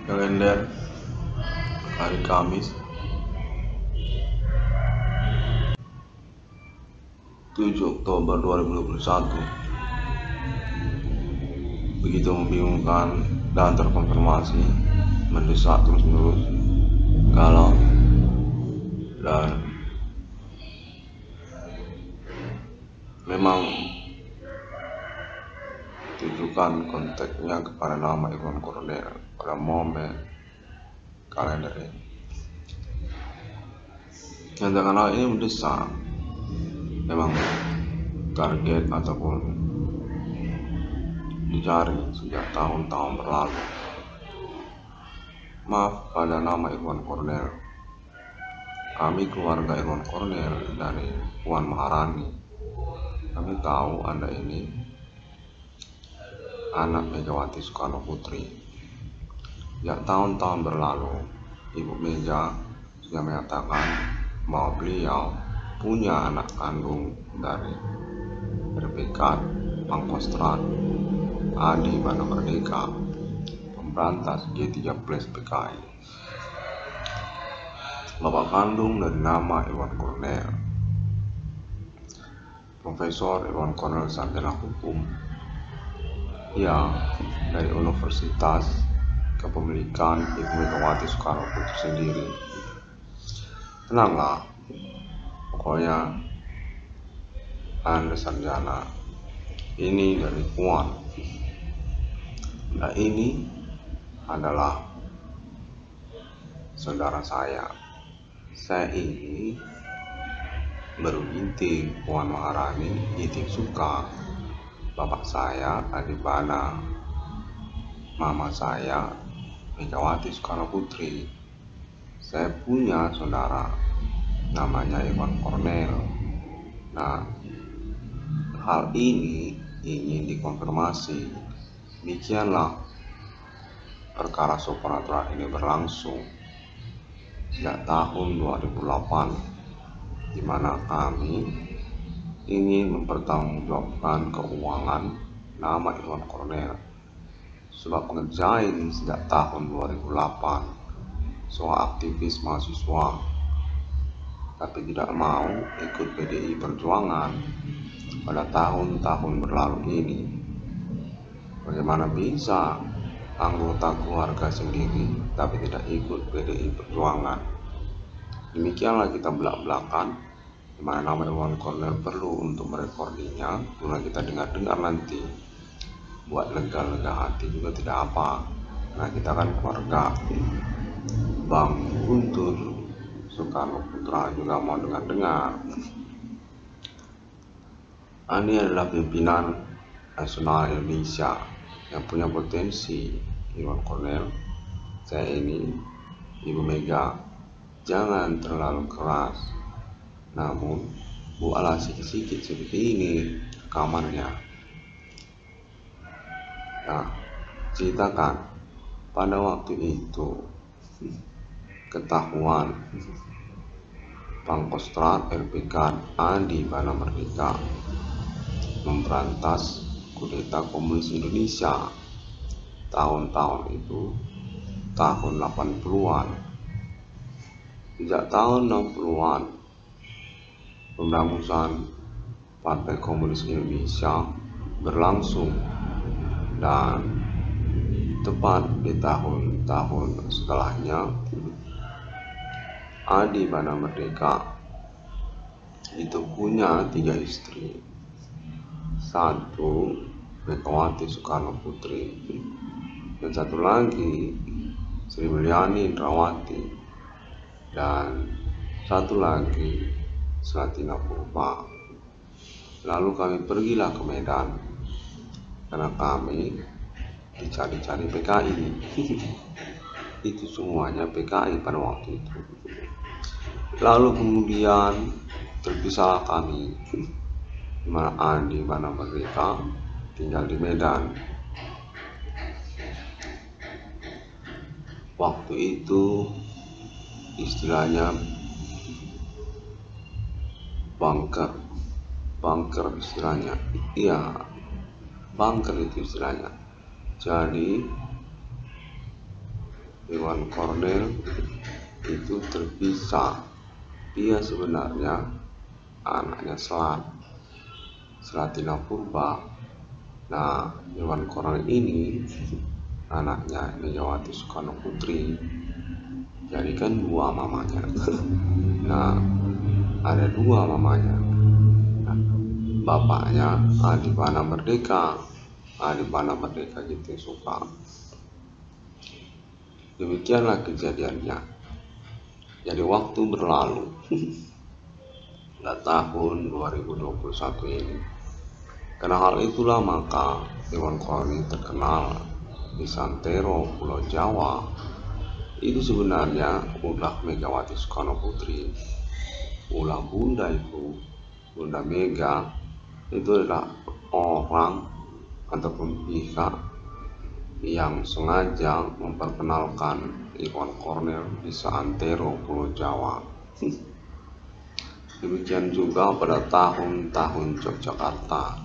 Kalender hari Kamis 7 Oktober 2021 begitu membingungkan dan terkonfirmasi, mendesak terus-menerus, galau, dan memang tujukan konteksnya kepada nama Iwan Cornell pada momen kalender ini. Tindakan hal ini mendesak, memang target ataupun dicari sejak tahun-tahun berlalu. Maaf pada nama Iwan Cornell, kami keluarga Iwan Cornell dari Puan Maharani, kami tahu Anda ini anak Megawati Soekarno Putri. Sejak tahun-tahun berlalu, Ibu Mega sudah menyatakan bahwa beliau punya anak kandung dari RPK Pangkostrat Adi Bana Merdeka, pemberantas G13 PKI. Bapak kandung dari nama Iwan Cornell, Profesor Iwan Cornell sarjana hukum, dari Universitas Kepemilikan Ibu Megawati Soekarno Putri sendiri. Tenanglah, pokoknya Anda sarjana ini dari Puan. Nah, ini adalah saudara saya. Saya ini baru binti Puan Maharani, Itik Suka. Bapak saya Adi Bana, mama saya Megawati Soekarno Putri. Saya punya saudara namanya Iwan Cornell. Nah, hal ini ingin dikonfirmasi. Demikianlah perkara supranatural ini berlangsung sejak tahun 2008, di mana kami ingin mempertanggungjawabkan keuangan nama Iwan Cornell. Sebab ngerjain sejak tahun 2008 soal aktivis mahasiswa, tapi tidak mau ikut PDI Perjuangan pada tahun-tahun berlalu ini. Bagaimana bisa anggota keluarga sendiri tapi tidak ikut PDI Perjuangan? Demikianlah kita belak-belakan, di mana nama Iwan Cornell perlu untuk merekordinya. Karena kita dengar-dengar nanti buat lega-lega hati juga tidak apa. Nah, kita kan keluarga Bang Guntur Soekarno Putra juga mau dengar-dengar. Ini adalah pimpinan nasional Indonesia yang punya potensi. Iwan Cornell, saya ini, Ibu Mega, jangan terlalu keras, namun buatlah sikit-sikit seperti ini kamarnya. Nah, ceritakan pada waktu itu ketahuan Pangkostrat RPK Adi Bana Merdeka memberantas kudeta komunis Indonesia. Tahun-tahun itu tahun 80-an. Sejak tahun 60-an pemberangusan Partai Komunis Indonesia berlangsung, dan tepat di tahun-tahun setelahnya Adi Bana Merdeka itu punya 3 istri. Satu Megawati Soekarno Putri, dan satu lagi Sri Mulyani Indrawati, dan satu lagi Slatina Purba. Lalu kami pergilah ke Medan karena kami dicari-cari PKI. Itu semuanya PKI pada waktu itu. Lalu kemudian terpisah kami, di mana Adi Bana Merdeka tinggal di Medan. Waktu itu istilahnya bunker istilahnya. Bunker itu istilahnya. Jadi Irwan Cornel itu terpisah. Dia sebenarnya anaknya Selatina Purba. Nah, Irwan Cornel ini anaknya Megawati Soekarno Putri. Jadi kan dua mamanya. Nah, ada dua mamanya. Nah, bapaknya Adipana Merdeka. Adipana Merdeka Ginting Suka. Demikianlah kejadiannya. Jadi waktu berlalu. Pada tahun 2021 ini. Karena hal itulah maka Irwan Cornel terkenal di Santero, Pulau Jawa. Itu sebenarnya ulah Megawati Soekarno Putri. Ulah bunda itu, Bunda Mega, itu adalah orang ataupun pihak yang sengaja memperkenalkan Irwan Cornel di Santero, Pulau Jawa. Demikian juga pada tahun-tahun Yogyakarta.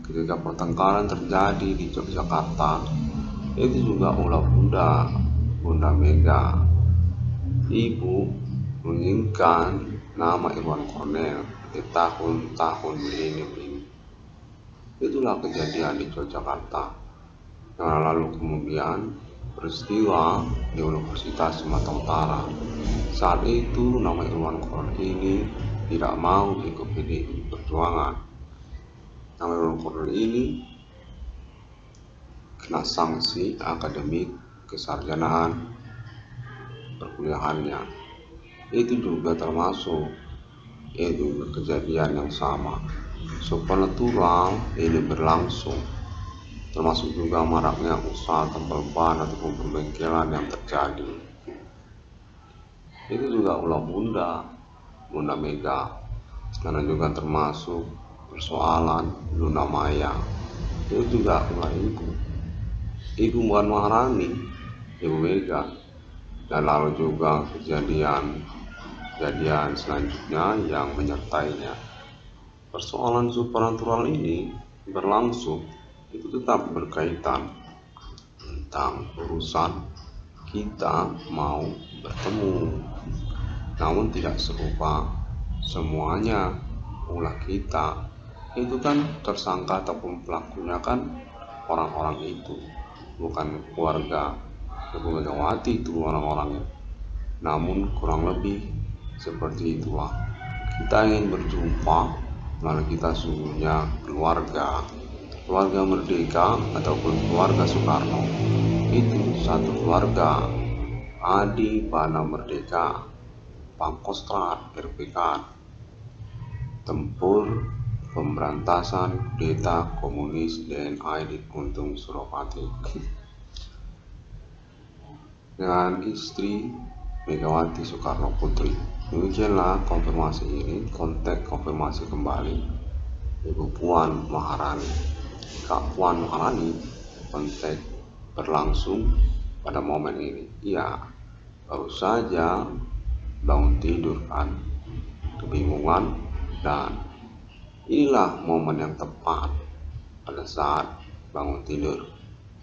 Ketika pertengkaran terjadi di Yogyakarta, itu juga ulah Bunda Mega. Ibu menginginkan nama Irwan Cornel di tahun-tahun milenium ini. Itulah kejadian di Yogyakarta. Yang lalu kemudian peristiwa di Universitas Sumatera Utara. Saat itu nama Irwan Cornel ini tidak mau ikut PDI Perjuangan. Nama Irwan Cornel ini kena sanksi akademik kesarjanaan perkuliahannya. Itu juga termasuk kejadian yang sama. Supernatural ini berlangsung, termasuk juga maraknya usaha tambal ban ataupun pembengkelan yang terjadi. Itu juga ulah Bunda Mega, karena juga termasuk persoalan Luna Maya. Itu juga ulah Ibu Puan Maharani, Ibu Mega. Dan lalu juga kejadian selanjutnya yang menyertainya. Persoalan supernatural ini berlangsung, itu tetap berkaitan tentang urusan kita mau bertemu, namun tidak serupa semuanya. Ulah kita itu kan tersangka ataupun pelakunya kan orang-orang itu, bukan keluarga Ibu Megawati itu orang-orangnya. Namun kurang lebih seperti itulah. Kita ingin berjumpa, lalu kita sungguhnya keluarga Merdeka ataupun keluarga Soekarno. Itu satu keluarga. Adipana Merdeka, Pangkostrat, RPK, Tempur Pemberantasan Kudeta Komunis DNI Untung Suropati. Dengan istri Megawati Soekarno Putri. Demikianlah konfirmasi ini, konteks konfirmasi kembali Ibu Puan Maharani. Kak Puan Maharani konteks berlangsung pada momen ini. Ya, baru saja bangun tidur kan, kebingungan, dan inilah momen yang tepat pada saat bangun tidur.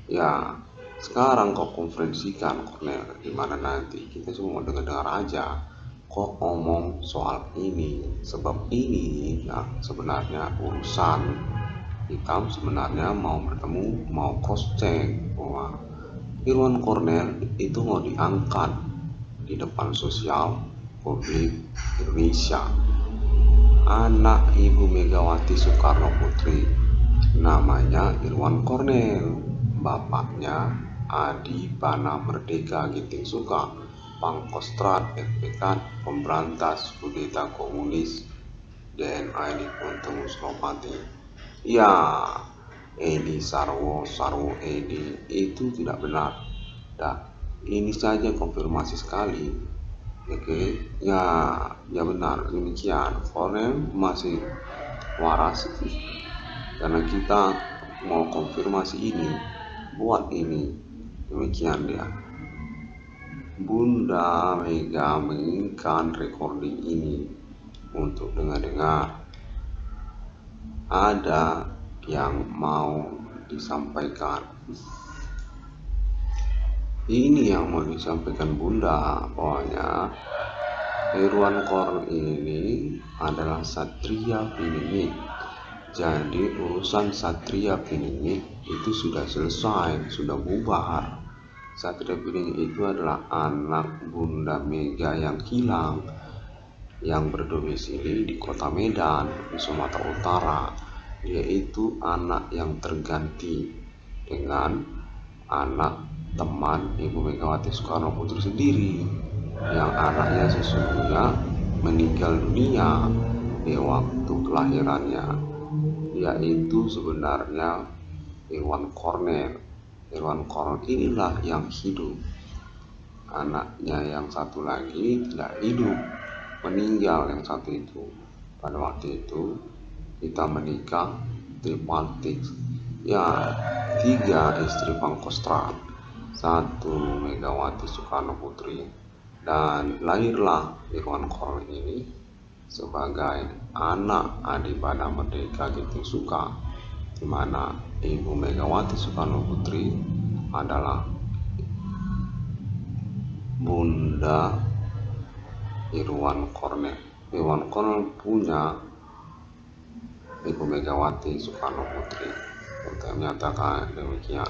Ya, sekarang kau konferensikan Cornel, dimana nanti kita cuma dengar aja kok ngomong soal ini, sebab ini ya sebenarnya urusan hitam. Sebenarnya mau bertemu, mau cross check bahwa Irwan Cornel itu mau diangkat di depan sosial publik Indonesia. Anak Ibu Megawati Soekarno Putri, namanya Irwan Cornel, bapaknya Adipana Merdeka Ginting Suka, Pangkostrat RPK, Pemberantas Kudeta Komunis DNI Untung Suropati. Ya, Edi Sarwo Edi itu tidak benar. Nah, ini saja konfirmasi sekali. Oke, ya benar demikian. Cornel masih waras, karena kita mau konfirmasi ini, buat ini. Demikian dia. Bunda Mega menginginkan recording ini untuk dengar-dengar. Ada yang mau disampaikan. Ini yang mau disampaikan Bunda, pokoknya Irwan Korn ini adalah Satria Piningit. Jadi urusan Satria Piningit itu sudah selesai, sudah bubar. Satria Piningit itu adalah anak Bunda Mega yang hilang, yang berdomisili di kota Medan, di Sumatera Utara. Dia itu anak yang terganti dengan anak teman Ibu Megawati Soekarno Putri sendiri, yang anaknya sesungguhnya meninggal dunia di waktu kelahirannya. Yaitu sebenarnya Irwan Kornel. Irwan Kornel inilah yang hidup. Anaknya yang satu lagi tidak hidup, meninggal yang satu itu. Pada waktu itu kita menikah tripartit, ya 3 istri Pangkostrat, 1 Megawati Soekarno Putri, dan lahirlah Irwan Kornel ini sebagai anak Adipati Merdeka Getting Suka, di mana Ibu Megawati Soekarno Putri adalah Bunda Irwan Kornel. Irwan Kornel punya Ibu Megawati Soekarno Putri. Untuk menyatakan demikian.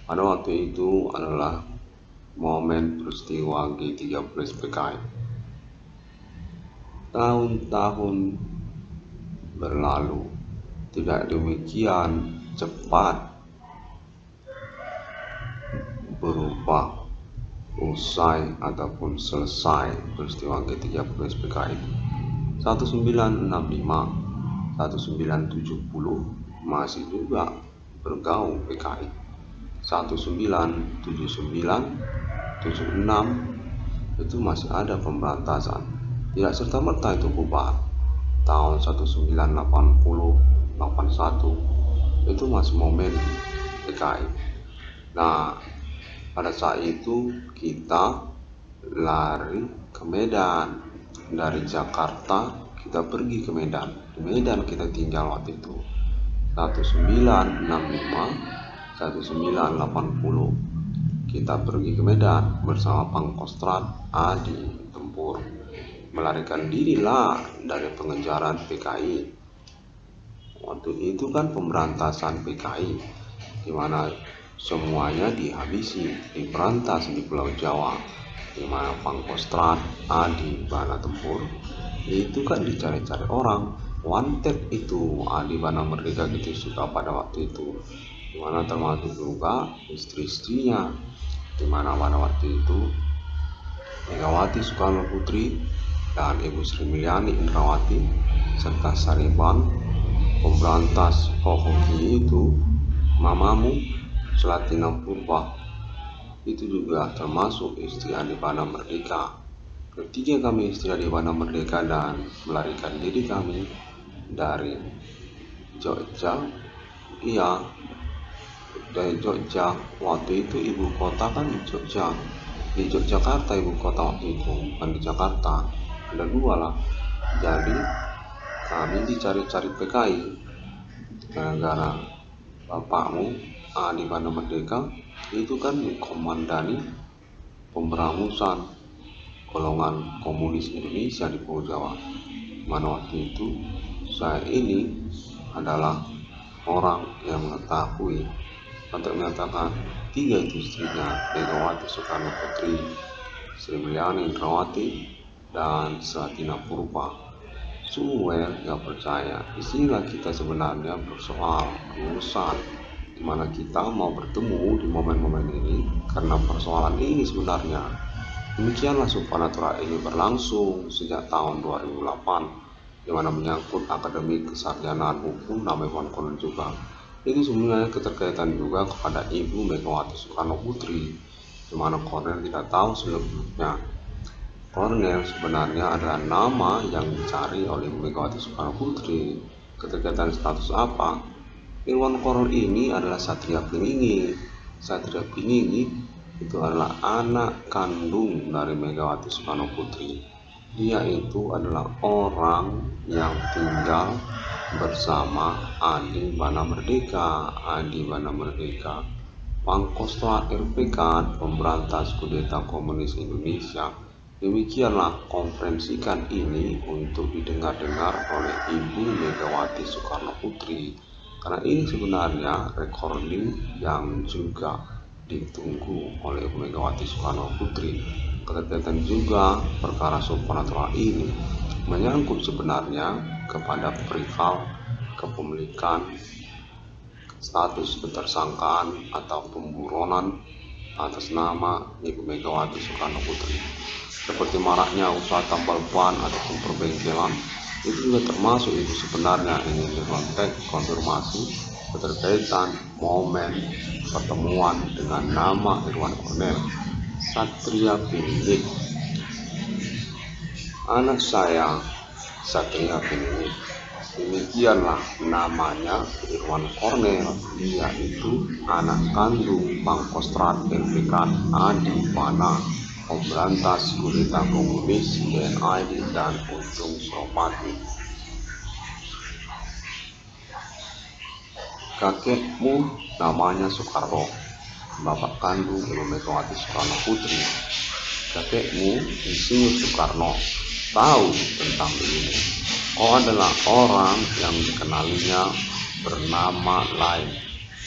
Pada waktu itu adalah momen peristiwa G30 PKI. Tahun-tahun berlalu, tidak demikian cepat berubah usai ataupun selesai peristiwa G30 PKI. 1965, 1970 masih juga bergaung PKI. 1979, 76 itu masih ada pemberantasan. Tidak serta-merta itu bubar. Tahun 1980, 81 itu masih momen PKI. Nah, pada saat itu kita lari ke Medan. Dari Jakarta kita pergi ke Medan. Di Medan kita tinggal waktu itu. 1965, 1980 kita pergi ke Medan bersama Pangkostrat Adi Tempur. Melarikan dirilah dari pengejaran PKI. Waktu itu kan pemberantasan PKI, di mana semuanya dihabisi, diberantas di Pulau Jawa, di mana Pangkostrat Adi Bana Tempur itu kan dicari-cari orang. Wanted itu Adi Bana Merdeka Getting Suka pada waktu itu, di mana termasuk juga istri-istrinya, di mana pada waktu itu Megawati Soekarno Putri dan Ibu Sri Mulyani Indrawati serta Sariban, pemberantas Hoki itu, Mamamu Selatina Purba itu juga termasuk istri Adipati Merdeka. Ketiga kami istri Adipati Merdeka dan melarikan diri kami dari Jogja. Iya, dari Jogja. Waktu itu ibu kota kan di Jogja, di Yogyakarta ibu kota waktu itu, bukan di Jakarta. Ada 2 lah. Jadi kami dicari-cari PKI gara-gara bapakmu Adipati Merdeka itu kan mengkomandani pemberangusan golongan komunis Indonesia di Pulau Jawa. Mana waktu itu saya ini adalah orang yang mengetahui untuk menyatakan 3 itu istrinya, Megawati Soekarno Putri, Sri Mulyani Indrawati, dan Selatina Purba. Suwer nggak percaya. Disinilah kita sebenarnya bersoal urusan, dimana kita mau bertemu di momen-momen ini karena persoalan ini sebenarnya. Demikianlah supernatural ini berlangsung sejak tahun 2008, dimana menyangkut akademik kesarjanaan hukum nama Irwan Kornel juga. Itu sebenarnya keterkaitan juga kepada Ibu Megawati Soekarno Putri, dimana Kornel tidak tahu selebihnya. Kornel sebenarnya adalah nama yang dicari oleh Ibu Megawati Soekarno Putri. Keterkaitan status apa? Irwan Kornel ini adalah Satria Piningit. Satria Piningit itu adalah anak kandung dari Megawati Soekarno Putri. Dia itu adalah orang yang tinggal bersama Adi Bana Merdeka. Adi Bana Merdeka Pangkostrat RPK Pemberantas Kudeta Komunis Indonesia. Demikianlah konferensikan ini untuk didengar-dengar oleh Ibu Megawati Soekarno Putri, karena ini sebenarnya recording yang juga ditunggu oleh Ibu Megawati Soekarno Putri. Keterkaitan juga perkara supranatural ini menyangkut sebenarnya kepada perihal kepemilikan, status ketersangkaan atau pemburonan atas nama Ibu Megawati Soekarno Putri. Seperti maraknya usaha tambal ban ataupun perbengkelan, itu juga termasuk itu sebenarnya ingin dikonteks konfirmasi keterkaitan momen pertemuan dengan nama Irwan Cornel Satria Piningit. Anak saya Satria Piningit, demikianlah namanya Irwan Cornel. Dia itu anak kandung Pangkostrat RPK Adi Pana Pemberantas Kudeta Komunis DNID dan Untung Suropati. Kakekmu namanya Soekarno, bapak kandung Ibu Megawati Soekarno Putri. Kakekmu Insinyur Soekarno tahu tentang ini. Kau adalah orang yang dikenalinya bernama lain.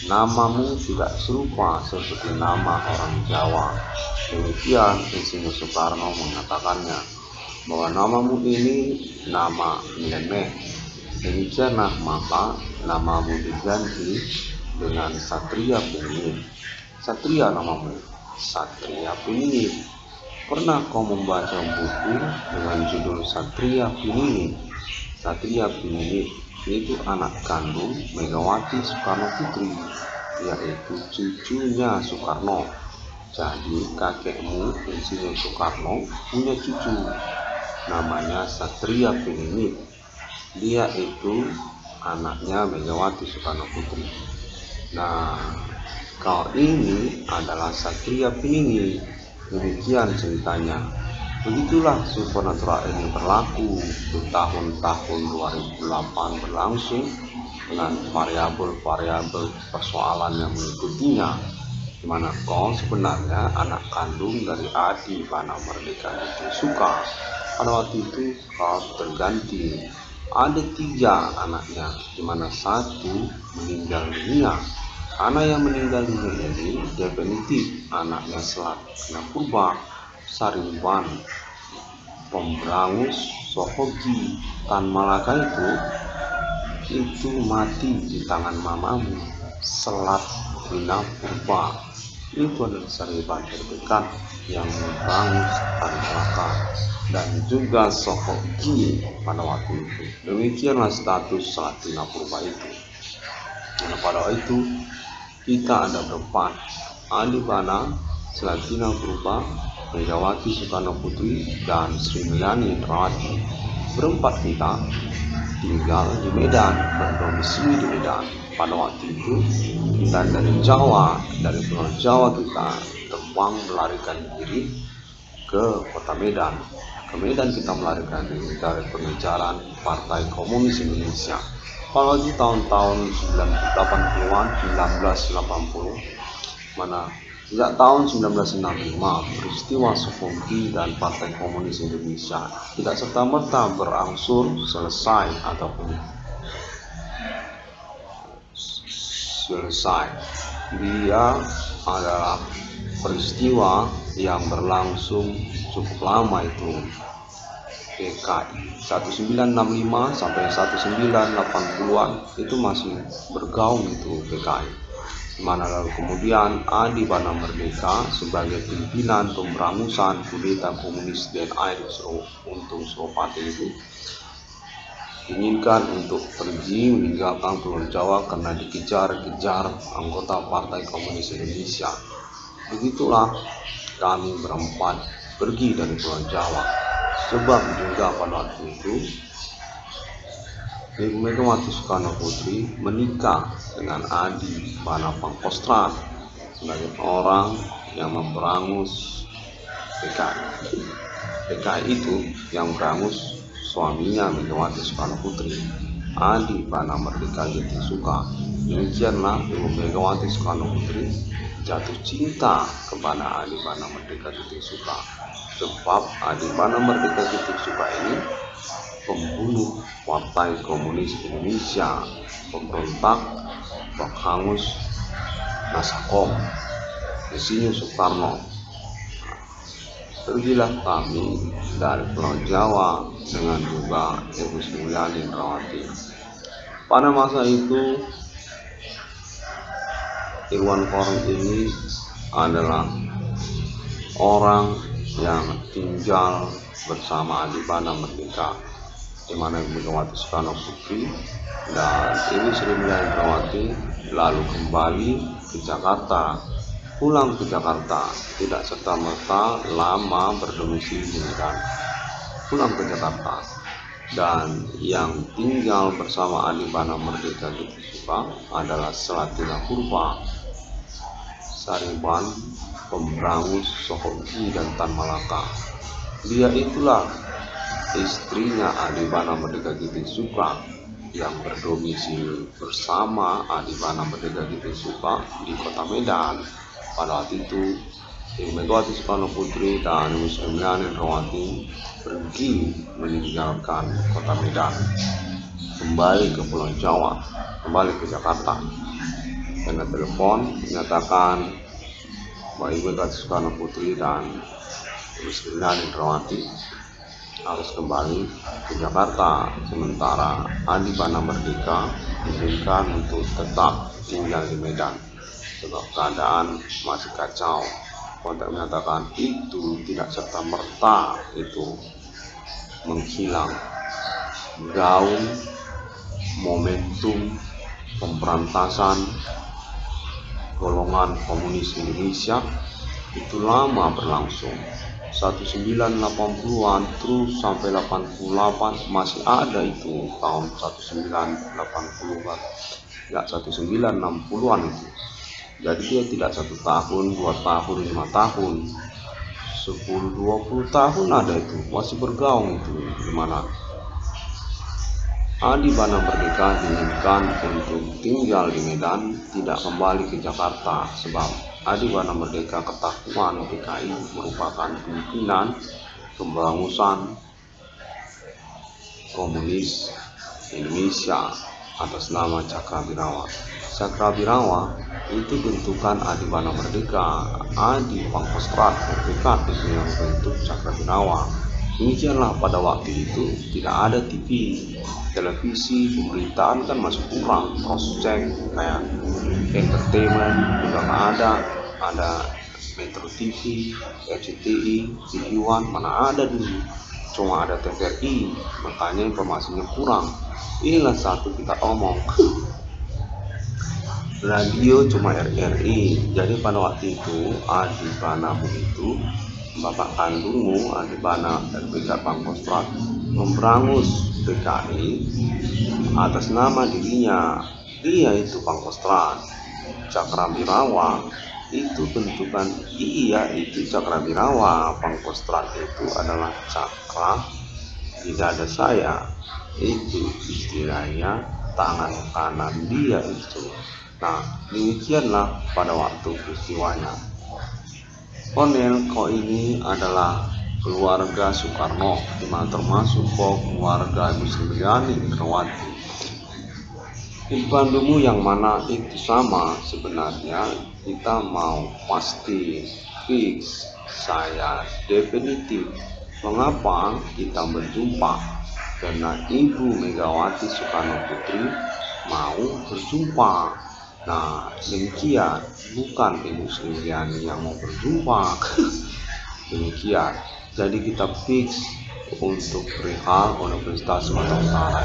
Namamu tidak serupa seperti nama orang Jawa. Demikian Insinyur Soekarno mengatakannya, bahwa namamu ini nama nyeleneh. Demikianlah maka namamu diganti dengan Satria Piningit. Satria namamu, Satria Piningit. Pernah kau membaca buku dengan judul Satria Piningit? Satria Piningit itu anak kandung Megawati Soekarno Putri, yaitu cucunya Soekarno. Jadi kakekmu Insinyur Soekarno punya cucu namanya Satria Piningit. Dia itu anaknya Megawati Soekarno Putri. Nah, kau ini adalah Satria Piningit. Demikian ceritanya. Begitulah supernatural ini berlaku di tahun-tahun 2008 berlangsung dengan variabel-variabel persoalan yang mengikutinya, di mana kau sebenarnya anak kandung dari Adi Pana Merdeka Suka. Pada waktu itu kau terganti. Ada 3 anaknya, di mana 1 meninggal dunia. Anak yang meninggal dunia ini definitif anaknya Selat Purba Sarimban Pemberangus Sohogi Tan Malaka itu mati di tangan mamamu Selat Purba. Itu adalah Sarimban terdekat yang memberangus Tan Malaka dan juga Sohogi pada waktu itu. Demikianlah status Selat Purba itu. Karena pada waktu itu kita ada berempat, Adi Pana, Selatina Purba, Megawati Soekarno Putri, dan Sri Mulyani Indrawati. Berempat kita tinggal di Medan, berdomisili di Medan. Pada waktu itu kita dari Jawa, dari Pulau Jawa kita terbang melarikan diri ke kota Medan. Ke Medan kita melarikan diri dari pengejaran Partai Komunis Indonesia. Pada di tahun-tahun 1980-an, 1980, mana sejak tahun 1965 peristiwa Sohogi dan Partai Komunis Indonesia tidak serta-merta berangsur selesai ataupun selesai. Dia adalah peristiwa yang berlangsung cukup lama itu. PKI 1965 sampai 1980-an itu masih bergaung itu PKI. Mana lalu kemudian Adi Pana Merdeka sebagai pimpinan pemberangusan kudeta komunis DNID Untung Suropati itu diinginkan untuk pergi meninggalkan Pulau Jawa karena dikejar-kejar anggota Partai Komunis Indonesia. Begitulah kami berempat pergi dari Pulau Jawa. Sebab juga pada waktu itu Ibu Megawati Soekarno Putri menikah dengan Adi Pana Pangkostrat sebagai orang yang memberangus PKI. PKI itu yang berangus suaminya Megawati Soekarno Putri, Adi Pana Merdeka Suka. Demikianlah Ibu Megawati Soekarno Putri jatuh cinta kepada Adibana Merdeka Titik Suka, sebab Adibana Merdeka Titik Suka ini pembunuh Partai Komunis Indonesia, pemberontak, penghangus Nasakom, Insinyur Soekarno. Pergilah kami dari Pulau Jawa dengan juga Ibu Sri Mulyani Indrawati. Pada masa itu Irwan Korn ini adalah orang yang tinggal bersama Adibana Merdeka, di mana Ibu Megawati Soekarno Putri dan Ibu Sri Mulyani Indrawati lalu kembali ke Jakarta. Pulang ke Jakarta, tidak serta-merta lama berdomisili di Medan. Pulang ke Jakarta, dan yang tinggal bersama Adibana Merdeka Titik Suka adalah Selatina Purba, Sariban, Pemberangus, Sohoki, dan Tan Malaka. Dia itulah istrinya Adibana Merdeka Titik Suka yang berdomisili bersama Adibana Merdeka Titik Suka di kota Medan. Pada waktu itu Ibu Megawati Soekarno Putri dan Ibu Sri Mulyani Indrawati pergi meninggalkan kota Medan, kembali ke Pulau Jawa, kembali ke Jakarta. Karena telepon menyatakan bahwa Ibu Megawati Soekarno Putri dan Ibu Sri Mulyani Indrawati harus kembali ke Jakarta, sementara Adibana Merdeka diizinkan untuk tetap tinggal di Medan sebab keadaan masih kacau. Kontak menyatakan itu tidak serta-merta itu menghilang gaung momentum pemberantasan golongan komunis Indonesia itu lama berlangsung. 1980-an terus sampai 88 masih ada itu tahun 1980-an, ya 1960-an itu. Jadi dia tidak 1 tahun, 2 tahun, 5 tahun, 10-20 tahun ada itu, masih bergaung itu, dimana Adibana Merdeka diinginkan untuk tinggal di Medan, tidak kembali ke Jakarta, sebab Adibana Merdeka ketahuan PKI merupakan pimpinan pemberangusan komunis Indonesia atas nama Cakrawirawa. Cakrawirawa itu bentukan Adibana Merdeka, Adi Pangkostrat Merdeka itu yang bentuk Cakrawirawa. Demikianlah pada waktu itu tidak ada TV, televisi, pemberitaan kan masih kurang, cross check kayak entertainment juga nggak ada Metro TV, RCTI, TV One mana ada dulu, cuma ada TVRI, makanya informasinya kurang. Inilah satu kita omong. Radio cuma RRI. Jadi pada waktu itu Adibanamu itu, bapak kandungmu Adibana dan Brigade Pangkostrat memberangus PKI atas nama dirinya. Dia itu Pangkostrat. Cakrawirawa itu bentukan itu Cakrawirawa. Pangkostrat itu adalah cakra di dada saya, itu istilahnya tangan kanan dia itu. Nah, demikianlah pada waktu peristiwanya. Kolonel Ko ini adalah keluarga Soekarno, di mana termasuk keluarga Ibu Sri Mulyani Indrawati. Ibu yang mana itu sama sebenarnya, kita mau pasti fix, saya definitif. Mengapa kita berjumpa? Karena Ibu Megawati Soekarno Putri mau berjumpa. Nah, demikian, bukan Ibu Sri Mulyani yang mau berjumpa. Demikian. Jadi kita fix untuk perihal Universitas Sumatera Utara.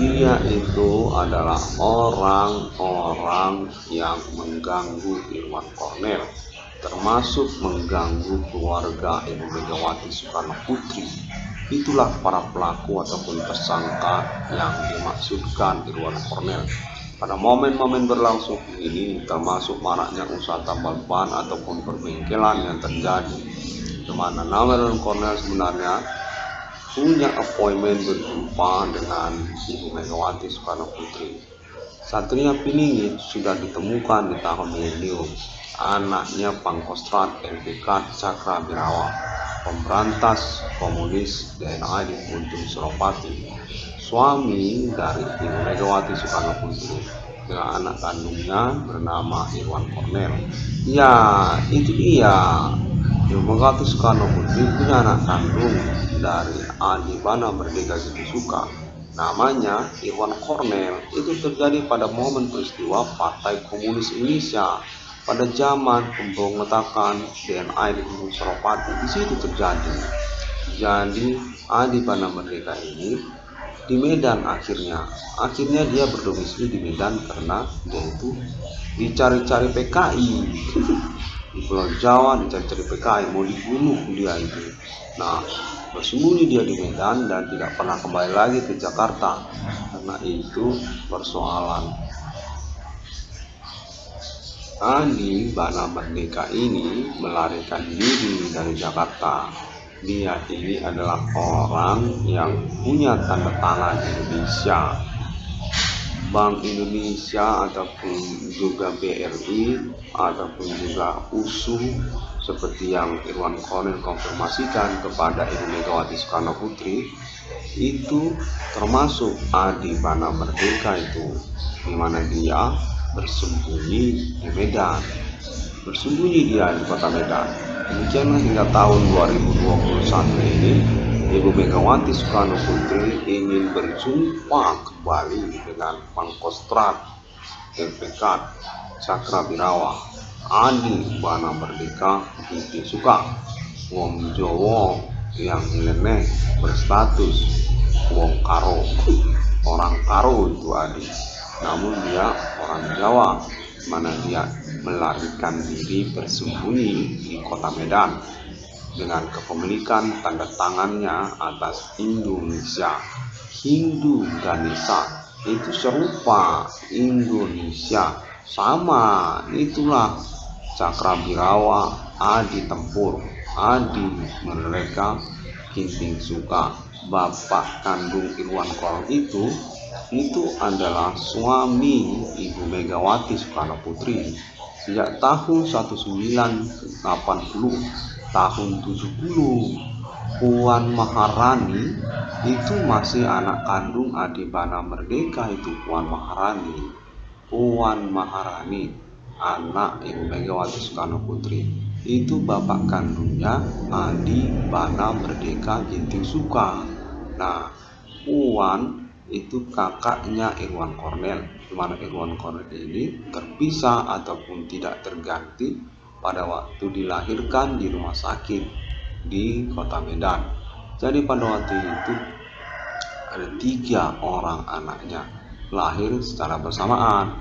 Dia itu adalah orang-orang yang mengganggu Irwan Kornel, termasuk mengganggu keluarga Ibu Megawati Soekarno Putri. Itulah para pelaku ataupun tersangka yang dimaksudkan Irwan Kornel. Pada momen-momen berlangsung ini, termasuk maraknya usaha tambal ban ataupun perbengkelan yang terjadi, di mana nama Irwan Kornel sebenarnya punya appointment berjumpa dengan Ibu Megawati Soekarno Putri. Satria Piningit sudah ditemukan di tahun milenium. Anaknya Pangkostrat LPK Cakrabirawa, pemberantas komunis DNA di Guntung Suropati, suami dari Ibu Megawati Soekarno Putri, dengan anak kandungnya bernama Irwan Kornel. Ya, itu dia. Ibu Megawati Soekarno Putri punya anak kandung dari Adi Bana Merdeka Suka, namanya Irwan Kornel. Itu terjadi pada momen peristiwa Partai Komunis Indonesia pada zaman pemberontakan DNA di Gunung Suropati. Di situ terjadi. Jadi Adi Bana Merdeka ini di Medan akhirnya dia berdomisili di Medan karena dia itu dicari-cari PKI di Pulau Jawa, dicari-cari PKI, mau dibunuh dia itu. Nah, bersembunyi dia di Medan dan tidak pernah kembali lagi ke Jakarta. Karena itu persoalan Adi Bana Merdeka ini melarikan diri dari Jakarta. Dia ini adalah orang yang punya tanda tangan Indonesia, Bank Indonesia ataupun juga BRI ataupun juga USU, seperti yang Irwan Kornel konfirmasikan kepada Ibu Megawati Soekarno Putri, itu termasuk Adi Bana Merdeka itu, di mana dia bersembunyi di Medan, bersembunyi dia di kota Medan. Demikianlah hingga tahun 2021 ini Ibu Megawati Soekarno Putri ingin berjumpa kembali dengan Pangkostrat LPK Cakrabirawa, Adi Bana Merdeka Ginting Suka, wong Jawa yang nyeleneh berstatus wong karo, orang karo itu Adi. Namun dia orang Jawa, mana dia melarikan diri bersembunyi di kota Medan dengan kepemilikan tanda tangannya atas Indonesia. Hindu Ganesha itu serupa, Indonesia sama, itulah Cakrabirawa, Adi Tempur, Adi Merdeka Ginting Suka. Bapak kandung Irwan Kornel itu adalah suami Ibu Megawati Soekarno Putri sejak tahun 1980, tahun 70. Puan Maharani itu masih anak kandung Adi Bana Merdeka itu. Puan Maharani anak Ibu Megawati Soekarno Putri itu bapak kandungnya Adi Bana Merdeka Ginting Suka. Nah, Puan itu kakaknya Irwan Kornel, di mana Irwan Kornel ini terpisah ataupun tidak terganti pada waktu dilahirkan di rumah sakit di kota Medan. Jadi pada waktu itu ada 3 orang anaknya lahir secara bersamaan,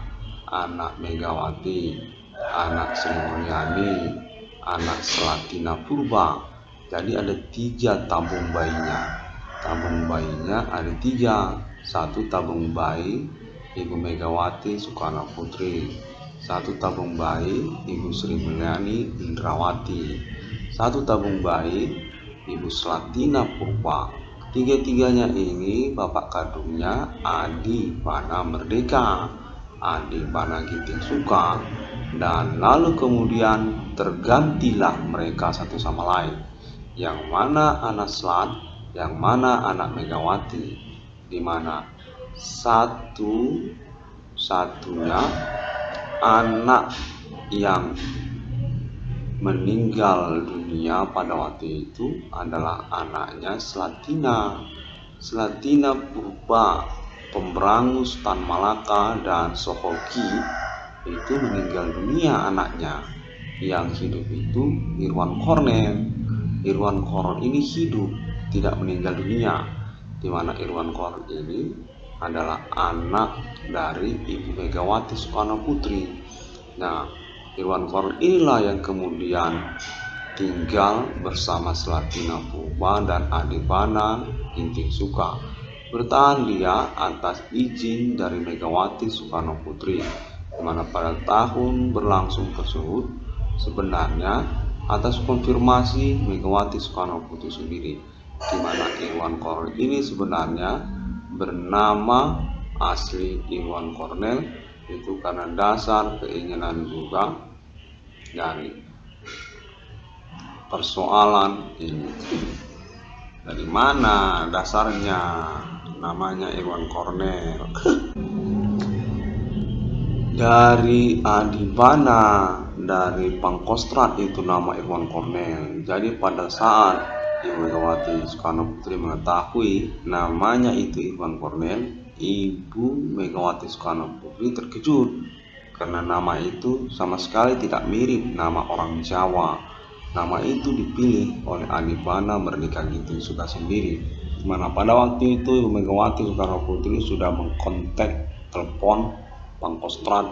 anak Megawati, anak Sri Mulyani, anak Selatina Purba. Jadi ada 3 tabung bayinya. Tabung bayinya ada 3. 1 tabung bayi Ibu Megawati Soekarno Putri, 1 tabung bayi Ibu Sri Mulyani Indrawati, 1 tabung bayi Ibu Selatina Purba. 3-tiganya ini bapak kandungnya Adi Bana Merdeka, Adi Bana Ginting Suka. Dan lalu kemudian tergantilah mereka satu sama lain, yang mana anak Selat, yang mana anak Megawati, di mana satu-satunya anak yang meninggal dunia pada waktu itu adalah anaknya Selatina Purba, pemberangus Tan Malaka dan Sohoki. Itu meninggal dunia anaknya. Yang hidup itu Irwan Kornel. Irwan Kornel ini hidup, tidak meninggal dunia, di mana Irwan Kornel ini adalah anak dari Ibu Megawati Soekarno Putri. Nah, Irwan Kornel inilah yang kemudian tinggal bersama Selatina Purba dan Adi Bana Ginting Suka. Bertahan dia atas izin dari Megawati Soekarno Putri, di mana pada tahun berlangsung tersebut sebenarnya atas konfirmasi Megawati Soekarno Putri sendiri, di mana Irwan Kornel ini sebenarnya bernama asli Iwan Kornel itu karena dasar keinginan juga dari persoalan ini. Dari mana dasarnya namanya Iwan Kornel? Dari Adibana, dari Pangkostrat itu nama Iwan Kornel. Jadi pada saat Ibu Megawati Soekarno Putri mengetahui namanya itu Iwan Kornel, Ibu Megawati Soekarno Putri terkejut karena nama itu sama sekali tidak mirip nama orang Jawa. Nama itu dipilih oleh Adibana Merdeka Ginting Sukasendiri, di mana pada waktu itu Ibu Megawati Soekarno Putri sudah mengkontak telepon Pangkostrat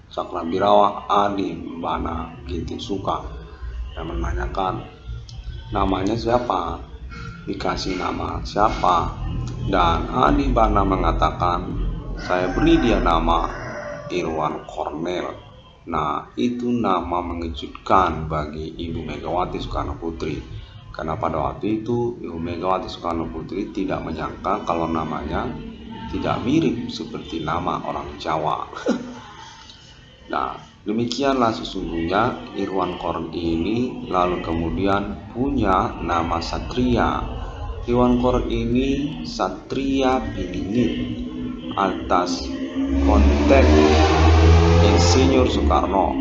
Sakrabirawa Adibana Ginting Suka dan menanyakan namanya siapa, dikasih nama siapa, dan Adibana mengatakan saya beri dia nama Iwan Kornel. Nah, itu nama mengejutkan bagi Ibu Megawati Soekarno Putri karena pada waktu itu Ibu Megawati Soekarno Putri tidak menyangka kalau namanya tidak mirip seperti nama orang Jawa. Nah, demikianlah sesungguhnya Iwan Kornel ini lalu kemudian punya nama Satria. Iwan Kornel ini Satria Piningit atas konteks Insinyur Soekarno.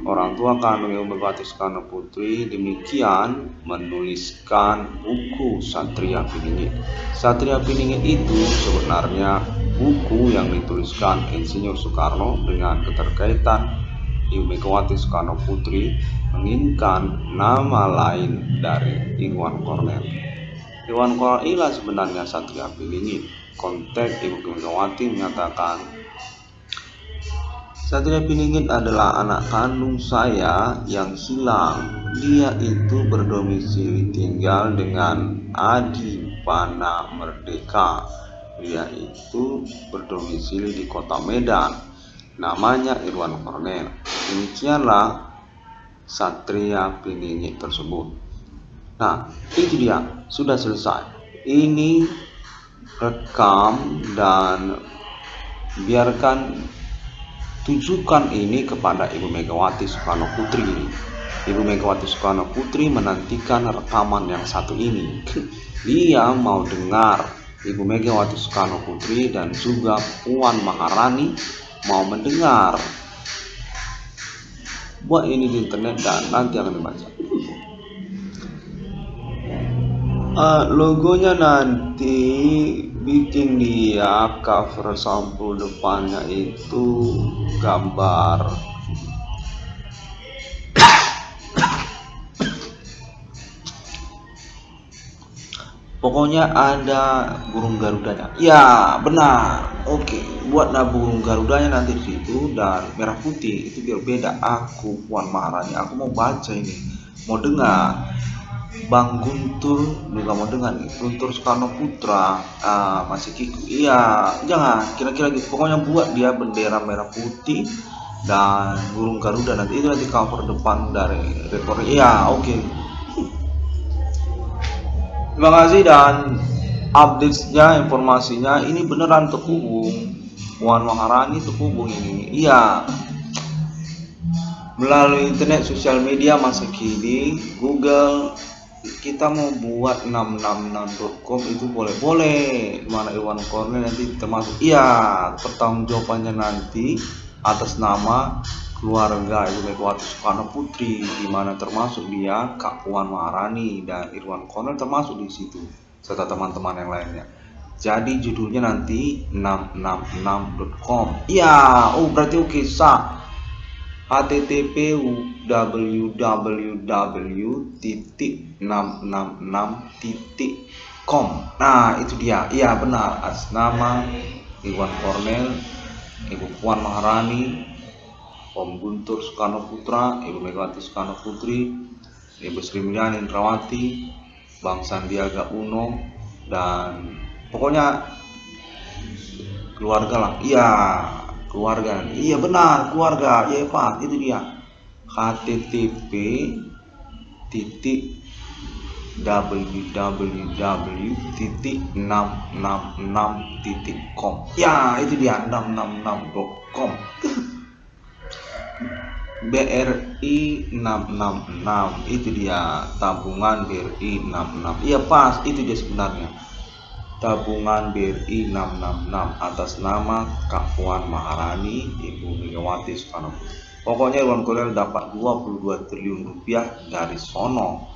Orang tua kandung Ibu Megawati Soekarno Putri demikian menuliskan buku Satria Piningit. Satria Piningit itu sebenarnya buku yang dituliskan Insinyur Soekarno dengan keterkaitan Ibu Megawati Soekarno Putri menginginkan nama lain dari Iwan Kornel. Iwan Kornel inilah sebenarnya Satria Piningit. Konteks Ibu Megawati menyatakan, Satria Piningit adalah anak kandung saya yang hilang. Dia itu berdomisili tinggal dengan Adibana Merdeka. Dia itu berdomisili di kota Medan. Namanya Iwan Kornel. Demikianlah Satria Piningit tersebut. Nah, itu dia, sudah selesai. Ini rekam dan biarkan tujukan ini kepada Ibu Megawati Soekarno Putri. Ibu Megawati Soekarno Putri menantikan rekaman yang satu ini. Dia mau dengar Ibu Megawati Soekarno Putri dan juga Puan Maharani mau mendengar. Buat ini di internet dan nanti akan dibaca. Logonya nanti bikin dia cover sampul depannya itu gambar pokoknya ada burung garudanya. Ya benar, oke, buatlah burung garudanya nanti di situ dan merah putih itu biar beda. Aku Puan Maharani, aku mau baca ini, mau dengar. Bang Guntur juga mau dengar nih, Guntur Soekarno Putra, masih Kiku. Iya, jangan kira-kira gitu. Pokoknya buat dia bendera merah putih dan burung garuda nanti itu nanti cover depan dari rekor. Iya, oke. Terima kasih dan update-nya, informasinya ini beneran terhubung. Puan Maharani terhubung ini. Iya. Melalui internet sosial media masa kini, Google, kita mau buat 666.com itu boleh. Mana Iwan Kornel nanti termasuk. Iya, pertanggungjawabannya nanti atas nama keluarga Ibu Megawati Soekarno Putri, di mana termasuk dia Kak Puan Maharani dan Iwan Kornel termasuk di situ serta teman-teman yang lainnya. Jadi judulnya nanti 666.com. Iya, berarti oke, sah. http www.666.com. Nah, itu dia. Iya, benar. Atas nama Iwan Kornel, Ibu Puan Maharani, Om Guntur Soekarno Putra, Ibu Megawati Soekarno Putri, Ibu Sri Mulyani Indrawati, Bang Sandiaga Uno, dan pokoknya keluarga lah. Iya, keluarga. Iya benar, keluarga. Iya Pak, itu dia. http www.666.com. Ya, itu dia 666.com. BRI 666, itu dia tabungan BRI 666. Iya pas, itu dia sebenarnya tabungan BRI 666 atas nama Kak Puan Maharani, Ibu Megawati Soekarno Putri. Pokoknya Irwan Cornel dapat 22 triliun rupiah dari sono,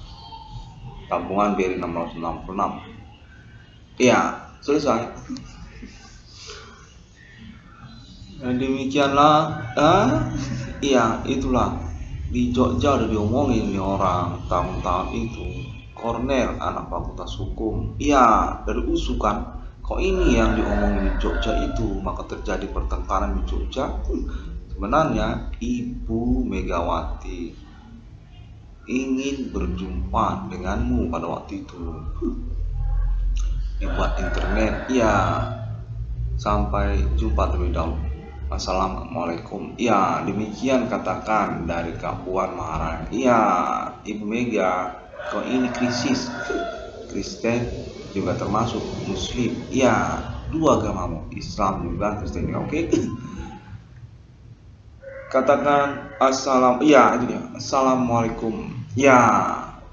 tabungan BRI 666. Iya, selesai. Dan demikianlah, iya itulah di Jogja udah diomongin nih orang tahun-tahun itu. Cornel anak fakultas hukum, iya dari USU kan. Kok ini yang diomongin di Jogja itu, maka terjadi pertengkaran di Jogja. Sebenarnya Ibu Megawati ingin berjumpa denganmu pada waktu itu. Dibuat internet, iya. Sampai jumpa terlebih dahulu. Assalamualaikum. Ya, demikian katakan dari Kak Puan Maharani. Ya, Ibu Mega, kok ini krisis. Kristen juga termasuk Muslim. Ya, dua agamamu, Islam juga Kristen. Oke. Katakan ya itu dia. Assalamualaikum. Ya,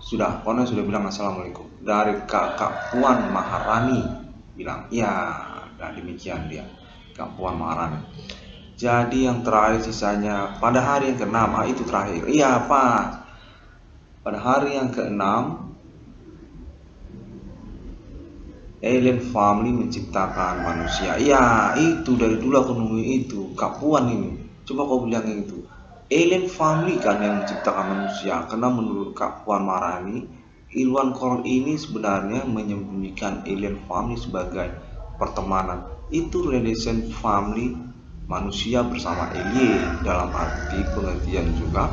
sudah. Konon sudah bilang assalamualaikum. Dari Kak Puan Maharani bilang, ya, nah demikian dia Kak Puan Maharani. Jadi yang terakhir sisanya pada hari yang ke-6, itu terakhir. Iya pas. Pada hari yang ke-6, alien family menciptakan manusia. Iya itu dari dulu aku nunggu itu. Kak Puan ini, coba kau bilang itu. Alien family kan yang menciptakan manusia. Karena menurut Kak Puan Maharani, Irwan Cornel ini sebenarnya menyembunyikan alien family sebagai pertemanan. Itu relation family manusia bersama alien, dalam arti pengertian juga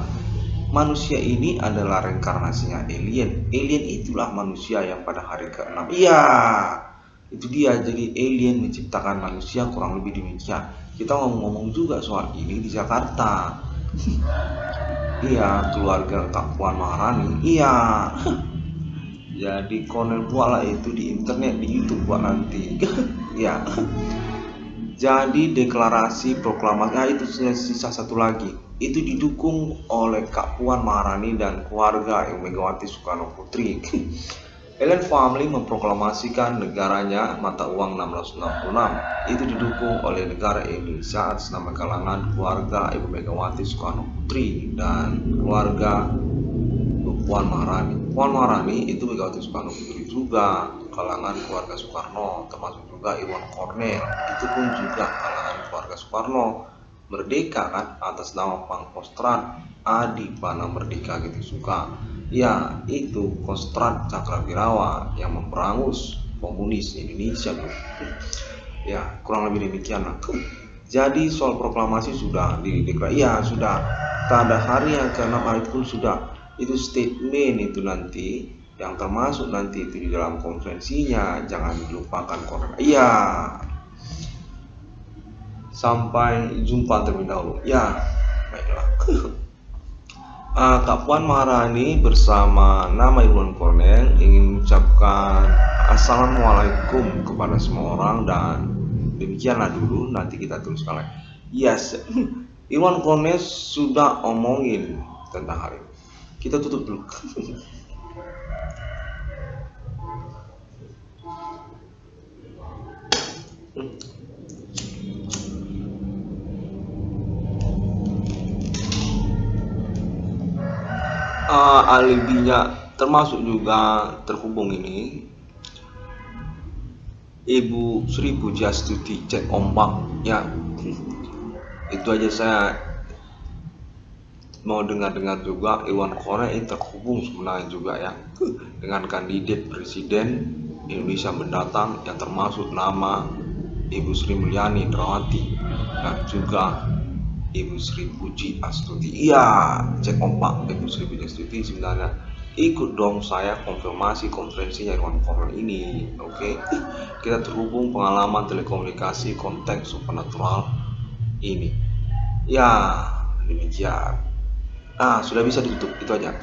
manusia ini adalah reinkarnasinya alien. Alien itulah manusia yang pada hari ke-6. Iya, itu dia. Jadi alien menciptakan manusia, kurang lebih demikian. Kita ngomong-ngomong juga soal ini di Jakarta. Iya, keluarga Kak Puan Maharani. Iya. Jadi Cornel buatlah itu di internet, di YouTube buat nanti. Ya. Jadi deklarasi proklamasi, itu sisa satu lagi. Itu didukung oleh Kak Puan Maharani dan keluarga Ibu Megawati Soekarno Putri. Alien family memproklamasikan negaranya mata uang 666. Itu didukung oleh negara Indonesia atas nama kalangan keluarga Ibu Megawati Soekarno Putri dan keluarga Puan Maharani. Puan Maharani itu Megawati Soekarno Putri juga, kalangan keluarga Soekarno, termasuk juga Irwan Cornel. Itu pun juga kalangan keluarga Soekarno. Merdeka kan atas nama Pangkostrat Adi Pana Merdeka gitu suka. Ya, itu Kostrat Cakrawirawa yang memperangus komunis Indonesia tuh. Ya, kurang lebih demikian lah. Jadi soal proklamasi sudah dideklarasi. Ya, sudah. Pada hari yang ke-6 itu pun sudah. Itu statement itu nanti yang termasuk nanti itu di dalam konferensinya, jangan dilupakan Cornel. Iya. Sampai jumpa terlebih dahulu. Ya, baiklah. Kak Puan Maharani bersama nama Irwan Cornel ingin mengucapkan assalamualaikum kepada semua orang, dan demikianlah dulu, nanti kita teruskan lagi. Yes, Irwan Cornel sudah omongin tentang hal ini. Kita tutup dulu. Alibinya termasuk juga terhubung ini Ibu Sri Pujiastuti cek ombak ya. Itu aja saya mau dengar-dengar juga. Irwan Cornel ini terhubung sebenarnya juga ya dengan kandidat presiden Indonesia mendatang yang termasuk nama Ibu Sri Mulyani Indrawati dan juga Ibu Sri Pujiastuti. Iya, cek kompak Ibu Sri Pujiastuti sebenarnya ikut dong saya konfirmasi konferensinya Irwan Cornel ini. Oke. Kita terhubung pengalaman telekomunikasi konteks supernatural ini. Ya, demikian. Sudah bisa ditutup, itu aja.